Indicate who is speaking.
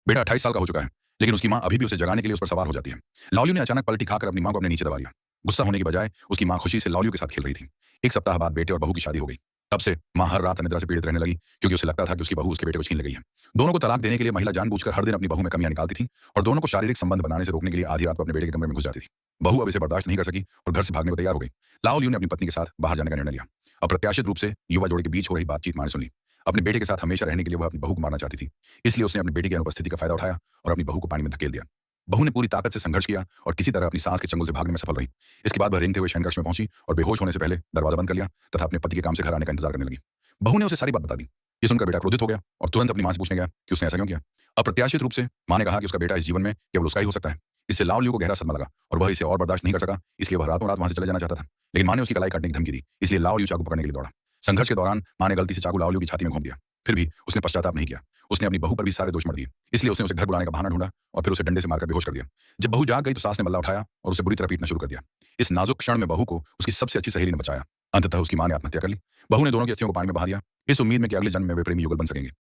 Speaker 1: बेटा 28 साल का हो चुका है, लेकिन उसकी माँ अभी भी उसे जगाने के लिए उस पर सवार हो जाती है। लाओलियो ने अचानक पलटी खाकर अपनी माँ को अपने नीचे दबा लिया। गुस्सा होने की बजाय उसकी माँ खुशी से लाओलियो के साथ खेल रही थी। एक सप्ताह बाद बेटे और बहू की शादी हो गई। तब से माँ हर रात अनिद्रा से पीड़ित रहने लगी, क्योंकि उसे लगता था कि उसकी बहू उसके बेटे को छीन ले गई है। दोनों को तलाक देने के लिए महिला जानबूझकर हर दिन अपनी बहू में कमियां निकालती थी और दोनों को शारीरिक संबंध बनाने से रोकने के लिए आधी रात को अपने बेटे के कमरे में घुस जाती थी। बहू अब इसे बर्दाश्त नहीं कर सकी और घर से भागने को तैयार हो गई। लाओलियो ने अपनी पत्नी के साथ बाहर जाने का निर्णय लिया। अप्रत्याशित रूप से युवा जोड़े के बीच हो रही बातचीत मां ने सुन ली। अपने बेटे के साथ हमेशा रहने के लिए वह अपनी बहू को मारना चाहती थी, इसलिए उसने अपने बेटे की अनुपस्थिति का फायदा उठाया और अपनी बहू को पानी में धकेल दिया। बहू ने पूरी ताकत से संघर्ष किया और किसी तरह अपनी सांस के चंगुल से भागने में सफल रही। इसके बाद वह रेंगते हुए शयनकक्ष में पहुंची और बेहोश होने से पहले दरवाजा बंद कर लिया तथा अपने पति के काम से घर आने का इंतजार करने लगी। बहू ने उसे सारी बात बता दी। ये सुनकर बेटा क्रोधित हो गया और तुरंत अपनी मां से पूछने गया कि उसने ऐसा क्यों किया। अप्रत्याशित रूप से मां ने कहा कि उसका बेटा इस जीवन में केवल उसका ही हो सकता है। इससे लाओलियो को गहरा सदमा लगा और वह इसे और बर्दाश्त नहीं कर सका, इसलिए वह रातों रात वहां से चले जाना चाहता था। लेकिन मां ने उसकी कलाई काटने की धमकी दी, इसलिए लाओलियो चाकू पकड़ने के लिए दौड़ा। संघर्ष के दौरान मां ने गलती से चाकू लाओलियो की छाती में घोंप दिया। फिर भी उसने पश्चाताप नहीं किया। उसने अपनी बहू पर भी सारे दोष मढ़ दिए, इसलिए उसने उसे घर बुलाने का बहाना ढूंढा और फिर उसे डंडे से मारकर बेहोश कर दिया। जब बहू जाग गई तो सास ने बल्ला उठाया और उसे बुरी तरह पीटना शुरू कर दिया। इस नाजुक क्षण में बहू को उसकी सबसे अच्छी सहेली ने बचाया। अंततः उसकी मां ने आत्महत्या कर ली। बहू ने दोनों की अस्थियों को पानी में बहा दिया, इस उम्मीद में कि अगले जन्म में वे प्रेमी युगल बन सकेंगे।